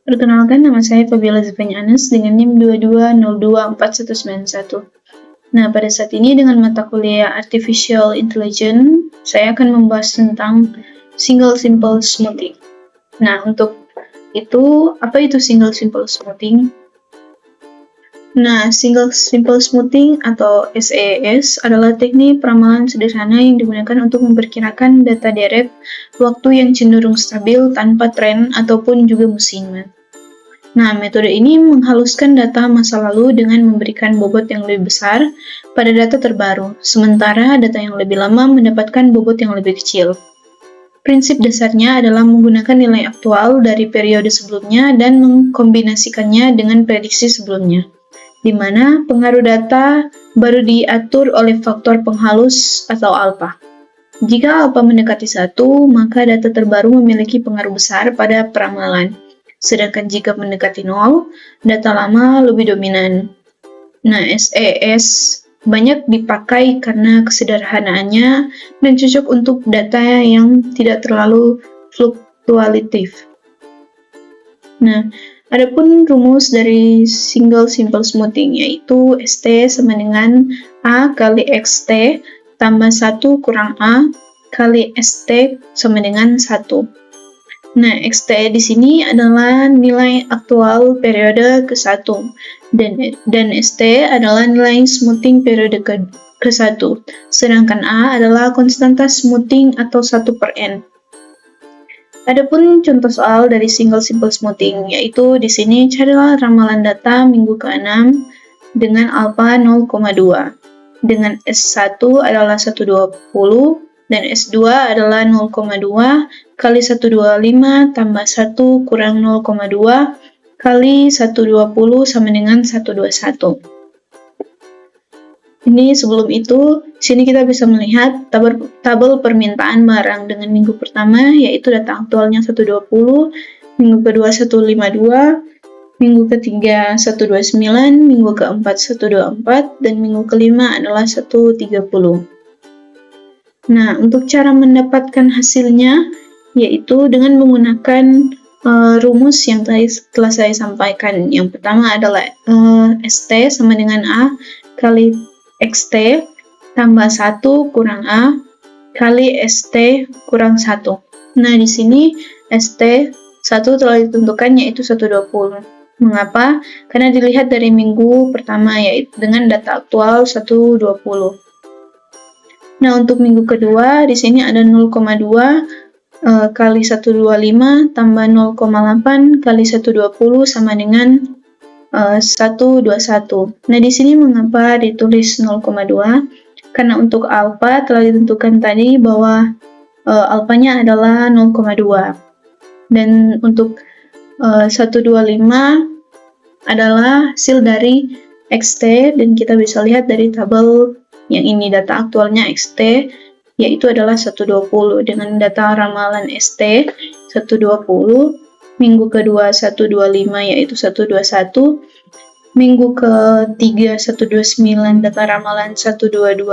Perkenalkan, nama saya Fabiola Zevanya-Anes dengan NIM 22024191. Nah, pada saat ini dengan mata kuliah Artificial Intelligence, saya akan membahas tentang Single Simple Smoothing. Nah, untuk itu, apa itu Single Simple Smoothing? Nah, Single Simple Smoothing atau SSS adalah teknik peramalan sederhana yang digunakan untuk memperkirakan data deret waktu yang cenderung stabil tanpa tren ataupun juga musiman. Nah, metode ini menghaluskan data masa lalu dengan memberikan bobot yang lebih besar pada data terbaru, sementara data yang lebih lama mendapatkan bobot yang lebih kecil. Prinsip dasarnya adalah menggunakan nilai aktual dari periode sebelumnya dan mengkombinasikannya dengan prediksi sebelumnya, di mana pengaruh data baru diatur oleh faktor penghalus atau alfa. Jika alfa mendekati 1, maka data terbaru memiliki pengaruh besar pada peramalan. Sedangkan jika mendekati 0, data lama lebih dominan. Nah, SSS banyak dipakai karena kesederhanaannya dan cocok untuk data yang tidak terlalu fluktuatif. Nah, adapun rumus dari Single Simple Smoothing yaitu ST sama dengan A kali XT tambah 1 kurang A kali ST sama dengan 1. Nah, XT di sini adalah nilai aktual periode ke-1 dan ST adalah nilai smoothing periode ke-1. Sedangkan A adalah konstanta smoothing atau 1/n. Adapun contoh soal dari Single Simple Smoothing yaitu di sini carilah ramalan data minggu ke-6 dengan alfa 0,2 dengan S1 adalah 120 dan S2 adalah 0,2 kali 125 tambah 1 kurang 0,2 kali 120 sama dengan 121. Ini sebelum itu, sini kita bisa melihat tabel permintaan barang dengan minggu pertama, yaitu data aktualnya 120, minggu kedua 152, minggu ketiga 129, minggu keempat 124, dan minggu kelima adalah 130. Nah, untuk cara mendapatkan hasilnya, yaitu dengan menggunakan rumus yang tadi telah saya sampaikan. Yang pertama adalah ST sama dengan A kali XT tambah 1 kurang A kali ST kurang 1. Nah, di sini ST 1 telah ditentukan yaitu 120. Mengapa? Karena dilihat dari minggu pertama yaitu dengan data aktual 120. Nah, untuk minggu kedua di sini ada 0,2 kali 125 tambah 0,8 kali 120 sama dengan 121. Nah, di sini mengapa ditulis 0,2? Karena untuk alfa telah ditentukan tadi bahwa alfanya adalah 0,2. Dan untuk 125 adalah hasil dari XT dan kita bisa lihat dari tabel yang ini data aktualnya XT yaitu adalah 120 dengan data ramalan ST 120, minggu kedua 125 yaitu 121, minggu ketiga 129 data ramalan 122,6,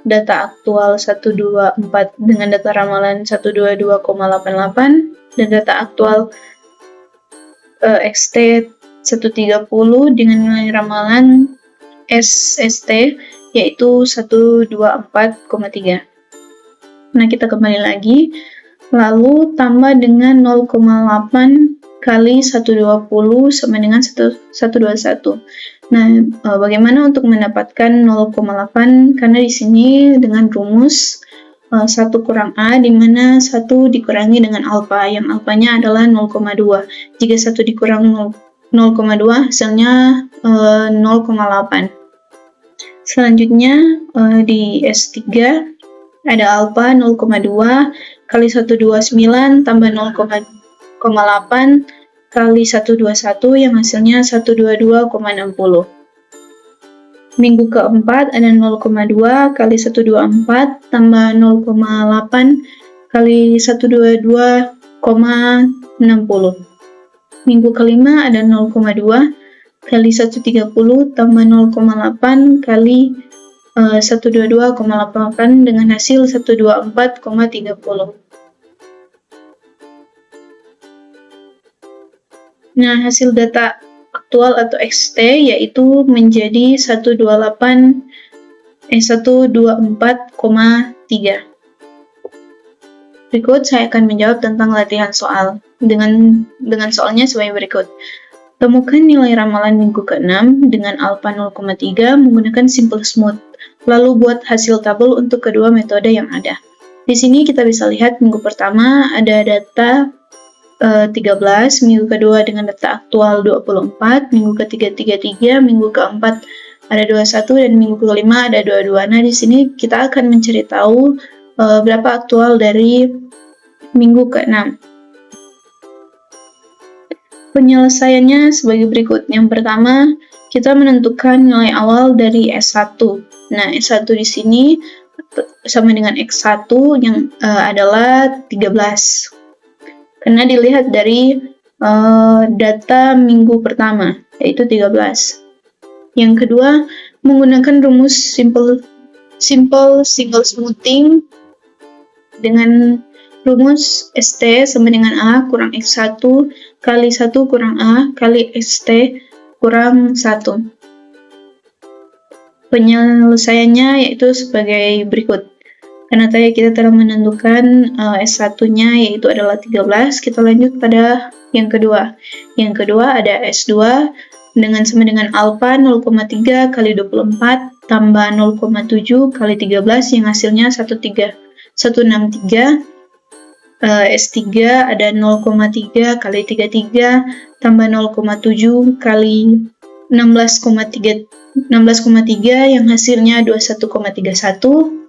data aktual 124 dengan data ramalan 122,88 dan data aktual XT 130 dengan nilai ramalan SST yaitu 124,3. Nah, kita kembali lagi, lalu tambah dengan 0,8 kali 120 sama dengan 121. Nah, bagaimana untuk mendapatkan 0,8? Karena di sini dengan rumus 1 kurang A, di mana 1 dikurangi dengan alfa, yang alfanya adalah 0,2. Jika 1 dikurang 0,2, hasilnya 0,8. Selanjutnya di S3 ada alfa 0,2 kali 129 tambah 0,8 kali 121 yang hasilnya 122,60. Minggu keempat ada 0,2 kali 124 tambah 0,8 kali 122,60. Minggu kelima ada 0,2 kali 130 tambah 0,8 kali 122,88 dengan hasil 124,30. Nah, hasil data aktual atau XT yaitu menjadi 124,3. Berikut saya akan menjawab tentang latihan soal dengan soalnya sebagai berikut. Temukan nilai ramalan minggu ke-6 dengan alfa 0,3 menggunakan simple smooth. Lalu buat hasil tabel untuk kedua metode yang ada. Di sini kita bisa lihat minggu pertama ada data 13, minggu kedua dengan data aktual 24, minggu ketiga 33, minggu keempat ada 21, dan minggu kelima ada 22. Nah, di sini kita akan mencari tahu berapa aktual dari minggu ke-6. Penyelesaiannya sebagai berikut. Yang pertama, kita menentukan nilai awal dari S1. Nah, S1 di sini sama dengan X1 yang adalah 13. Karena dilihat dari data minggu pertama, yaitu 13. Yang kedua, menggunakan rumus simple single smoothing dengan rumus ST sama dengan A kurang X1 kali 1 kurang A kali ST kurang 1. Penyelesaiannya yaitu sebagai berikut. Karena tadi kita telah menentukan S1-nya yaitu adalah 13, kita lanjut pada yang kedua. Yang kedua ada S2 dengan sama dengan alfa 0,3 kali 24 tambah 0,7 kali 13 yang hasilnya 163. S3 ada 0,3 kali 33 tambah 0,7 kali 16,3 yang hasilnya 21,31.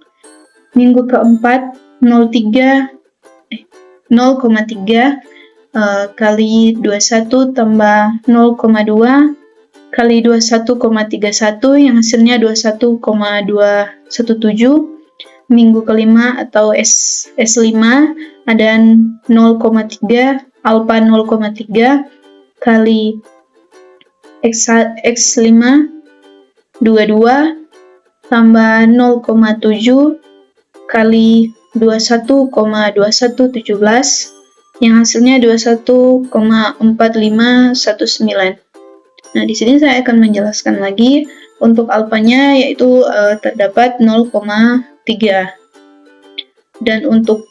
Minggu keempat 0,3 kali 21 tambah 0,2 kali 21,31 yang hasilnya 21,217. Minggu kelima atau S5 ada 0,3 alfa 0,3 kali X5 22 tambah 0,7 kali 21,2117 yang hasilnya 21,4519. Nah, di sini saya akan menjelaskan lagi untuk alfanya yaitu terdapat 0,3. Dan untuk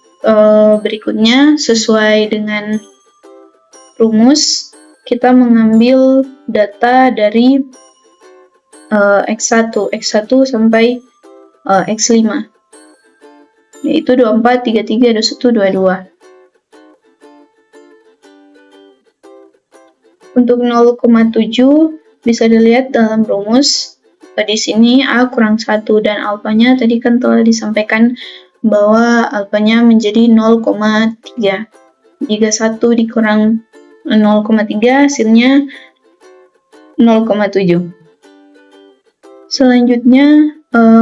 berikutnya sesuai dengan rumus kita mengambil data dari X1 sampai X5 yaitu 24, 33, 21, 22. Untuk 0,7 bisa dilihat dalam rumus. Di sini A kurang 1 dan alfanya tadi kan telah disampaikan bahwa alfanya menjadi 0,3. Jika 1 dikurang 0,3 hasilnya 0,7. Selanjutnya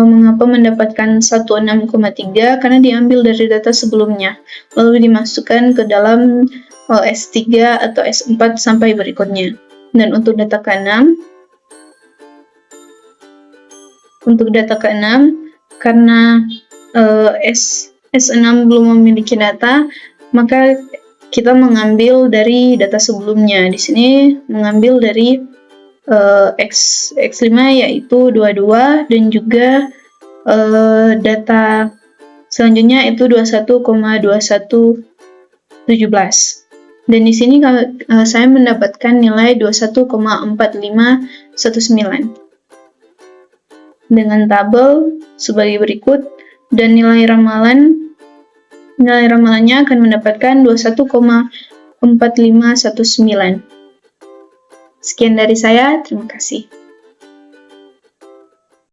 mengapa mendapatkan 16,3? Karena diambil dari data sebelumnya lalu dimasukkan ke dalam S3 atau S4 sampai berikutnya. Dan untuk data ke-6 karena S6 belum memiliki data, maka kita mengambil dari data sebelumnya. Di sini mengambil dari X5 yaitu 22 dan juga data selanjutnya itu 21,2117. Dan di sini saya mendapatkan nilai 21,4519 dengan tabel sebagai berikut, dan nilai ramalannya akan mendapatkan 21,4519. Sekian dari saya, terima kasih.